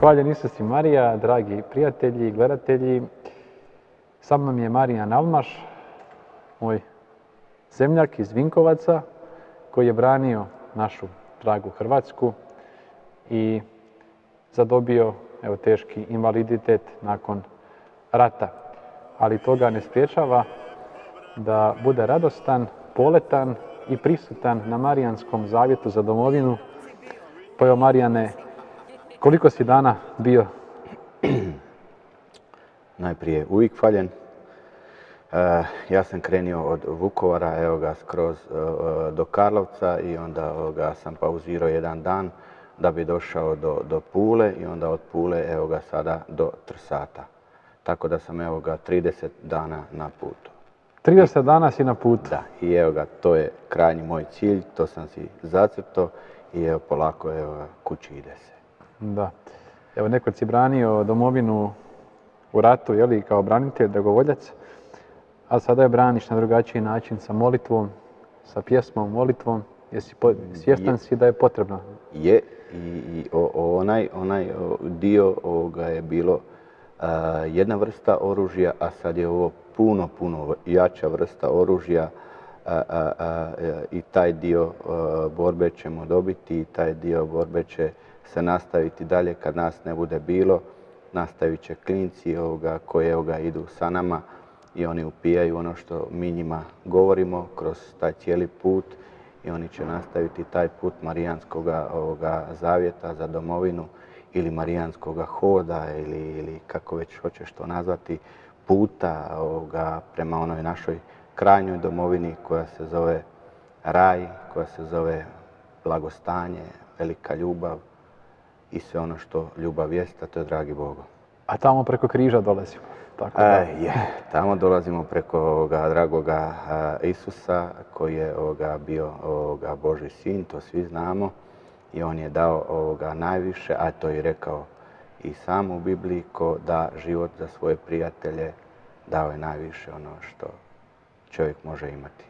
Hvaljen Isus i Marija, dragi prijatelji i gledatelji. Sa mnom je Marijan Almaš, moj zemljak iz Vinkovaca, koji je branio našu dragu Hrvatsku i zadobio teški invaliditet nakon rata. Ali to ga ne spriječava da bude radostan, poletan i prisutan na Marijanskom zavjetu za domovinu. Pa evo Marijane, koliko si dana bio? Najprije uvijek hvaljen. Ja sam krenio od Vukovara, evo ga, skroz do Karlovca i onda sam pauzirao jedan dan da bi došao do Pule i onda od Pule, evo ga, sada do Trsata. Tako da sam, evo ga, 30 dana na putu. 30 dana si na putu? Da, i evo ga, to je krajnji moj cilj, to sam si zacrtao i evo polako, evo ga, kući ide se. Da. Evo, nekad si branio domovinu u ratu, jeli, kao branitelj, dragovoljac, a sada je braniš na drugačiji način, sa molitvom, sa pjesmom, molitvom. Jesi svjestan si da je potrebno? Je, i onaj dio ovoga je bilo jedna vrsta oružja, a sad je ovo puno jača vrsta oružja i taj dio borbe ćemo dobiti i taj dio borbe će se nastaviti dalje kad nas ne bude bilo. Nastavit će klinci koji idu sa nama i oni upijaju ono što mi njima govorimo kroz taj cijeli put i oni će nastaviti taj put Marijanskog zavjeta za domovinu ili Marijanskog hoda ili kako već hoćeš to nazvati, puta prema onoj našoj krajnjoj domovini koja se zove raj, koja se zove blagostanje, velika ljubav i sve ono što ljubav jest, a to je dragi Bogo. A tamo preko križa dolazimo? Tako da. Tamo dolazimo preko dragoga Isusa koji je bio Božji sin, to svi znamo. I on je dao najviše, a to je rekao i sam u Bibliji, ko da život za svoje prijatelje, dao je najviše ono što čovjek može imati.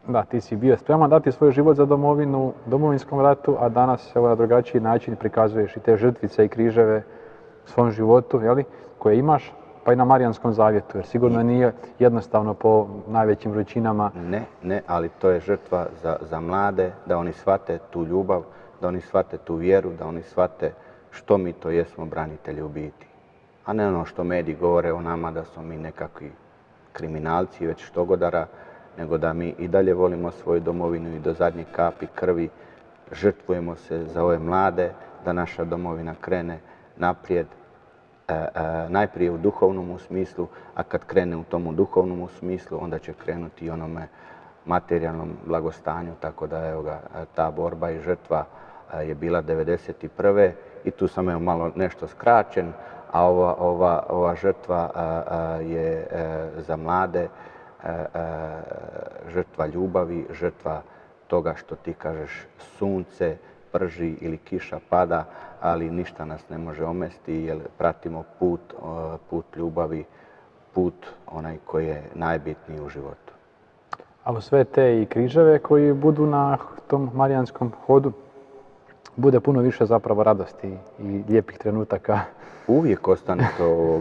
Da, ti si bio spreman dati svoj život za domovinu u Domovinskom ratu, a danas na drugačiji način prikazuješ i te žrtvice i križeve u svom životu, jeli, koje imaš, pa i na Marijanskom zavjetu, jer sigurno nije jednostavno po najvećim vrućinama. Ne, ali to je žrtva za mlade, da oni shvate tu ljubav, da oni shvate tu vjeru, da oni shvate što mi to jesmo branitelji u biti. A ne ono što mediji govore o nama da smo mi nekakvi kriminalci, već štogodara, nego da mi i dalje volimo svoju domovinu i do zadnje kapi krvi žrtvujemo se za ove mlade, da naša domovina krene naprijed, najprije u duhovnom smislu, a kad krene u tomu duhovnom smislu, onda će krenuti i onome materijalnom blagostanju, tako da evo ga, ta borba i žrtva je bila 1991. i tu sam malo nešto skraćen, a ova žrtva je za mlade, žrtva ljubavi, žrtva toga što ti kažeš sunce prži ili kiša pada, ali ništa nas ne može omesti jer pratimo put ljubavi, put onaj koji je najbitniji u životu. Ali sve te i križeve koji budu na tom Marijanskom hodu, bude puno više zapravo radosti i lijepih trenutaka. Uvijek ostane to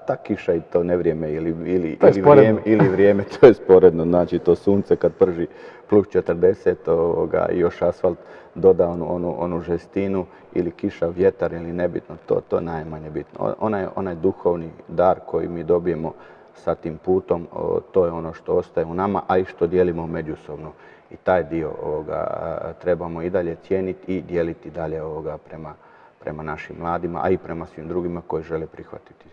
ta kiša i to nevrijeme ili vrijeme, to je sporedno. Znači to sunce kad prži plus 40 i još asfalt doda onu žestinu ili kiša, vjetar ili nebitno, to je najmanje bitno. Onaj duhovni dar koji mi dobijemo sa tim putom, to je ono što ostaje u nama, a i što dijelimo međusobno. I taj dio trebamo i dalje cijeniti i dijeliti dalje prema našim mladima, a i prema svim drugima koji žele prihvatiti.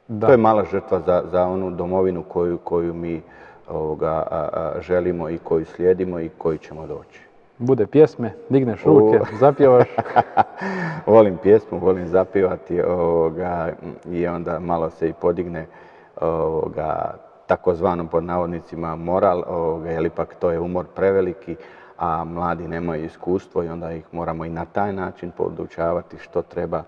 Da. To je mala žrtva za onu domovinu koju mi želimo i koju slijedimo i koju ćemo doći. Bude pjesme, digneš ruke, zapjevaš. Volim pjesmu, volim zapjevati i onda malo se i podigne takozvanom pod navodnicima moral, jer ipak to je umor preveliki, a mladi nemaju iskustvo i onda ih moramo i na taj način podučavati što treba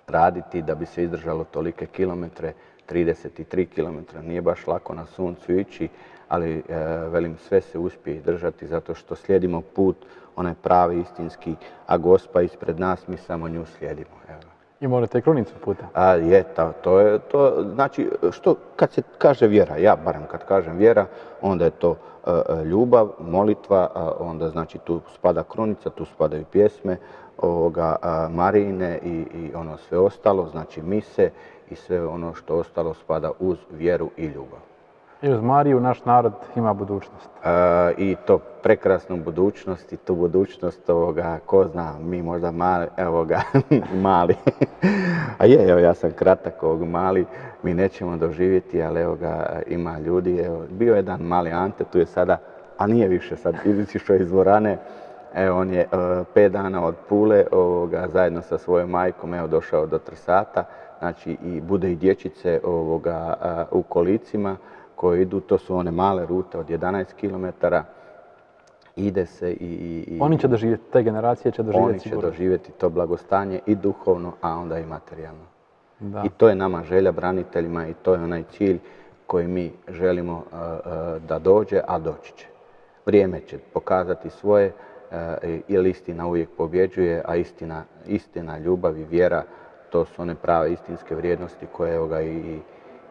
raditi da bi se izdržalo tolike kilometre, 33 kilometra. Nije baš lako na suncu ići, ali velim sve se uspije izdržati zato što slijedimo put, onaj pravi, istinski, a Gospa ispred nas, mi samo nju slijedimo. Evo. I morate i krunicu puta. To znači, što kad se kaže vjera, ja barem kad kažem vjera, onda je to ljubav, molitva, onda znači tu spada krunica, tu spadaju pjesme, Marijine i ono sve ostalo, znači mise i sve ono što ostalo spada uz vjeru i ljubav. I uz Mariju naš narod ima budućnost. I to prekrasnu budućnost i tu budućnost, ko zna, mi možda mali, mali. A evo ja sam kratak, mali, mi nećemo doživjeti, ali ima ljudi, bio je jedan mali Ante, tu je sada, a nije više sad, izišao iz dvorane, on je 5 dana od Pule, zajedno sa svojom majkom, došao do Trsata, znači i bude i dječice u kolicima, koje idu, to su one male rute od 11 km, ide se i... Oni će doživjeti, te generacije će doživjeti sigurno. Oni će doživjeti to blagostanje i duhovno, a onda i materijalno. Da. I to je nama želja, braniteljima, i to je onaj cilj koji mi želimo da dođe, a doći će. Vrijeme će pokazati svoje, jer istina uvijek pobjeđuje, a istina, ljubav i vjera, to su one prave istinske vrijednosti koje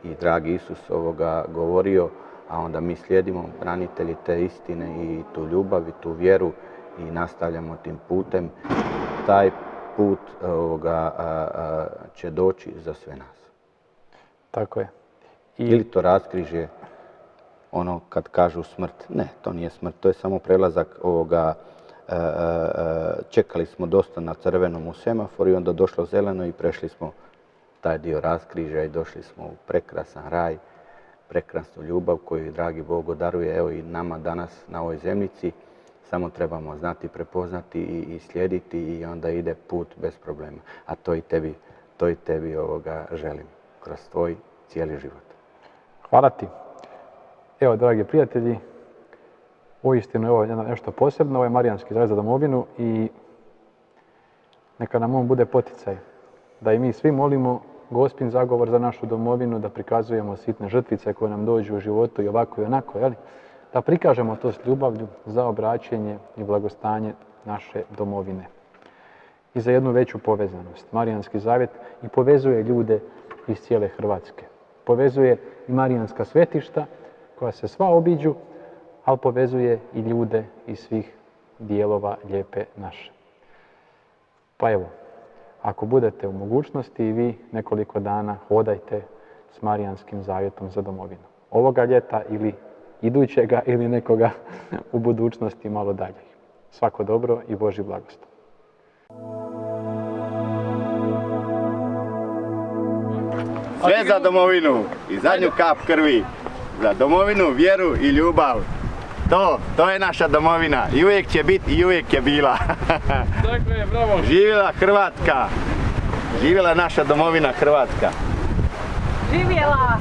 i dragi Isus govorio, a onda mi slijedimo branitelji te istine i tu ljubav i tu vjeru i nastavljamo tim putem. Taj put će doći za sve nas. Tako je. Ili to raskrižje, ono kad kažu smrt. Ne, to nije smrt, to je samo prelazak čekali smo dosta na crvenom u semaforu i onda došlo zeleno i prešli smo taj dio raskrižja i došli smo u prekrasan raj, prekrasnu ljubav koju dragi Bog daruje, evo i nama danas na ovoj zemljici. Samo trebamo znati, prepoznati i slijediti i onda ide put bez problema. A to i tebi želim kroz tvoj cijeli život. Hvala ti. Evo, dragi prijatelji, uistinu ovo je nešto posebno, ovo je Marijanski zavjet za domovinu i neka nam on bude poticaj. Da i mi svi molimo Gospin zagovor za našu domovinu, da prikazujemo sitne žrtvice koje nam dođu u životu i ovako i onako, da prikažemo to s ljubavlju za obraćenje i blagostanje naše domovine. I za jednu veću povezanost. Marijanski zavjet i povezuje ljude iz cijele Hrvatske. Povezuje i marijanska svetišta koja se sva obiđu, ali povezuje i ljude iz svih dijelova lijepe naše. Pa evo, ako budete u mogućnosti i vi nekoliko dana hodajte s Marijanskim zavjetom za domovinu. Ovoga ljeta ili idućega ili nekoga u budućnosti malo dalje. Svako dobro i Božji blagoslov. Sve za domovinu i zadnju kap krvi. Za domovinu, vjeru i ljubav. To je naša domovina i uvijek će biti i uvijek je bila. Tako je, bravo. Živjela Hrvatska. Živjela naša domovina Hrvatska. Živjela!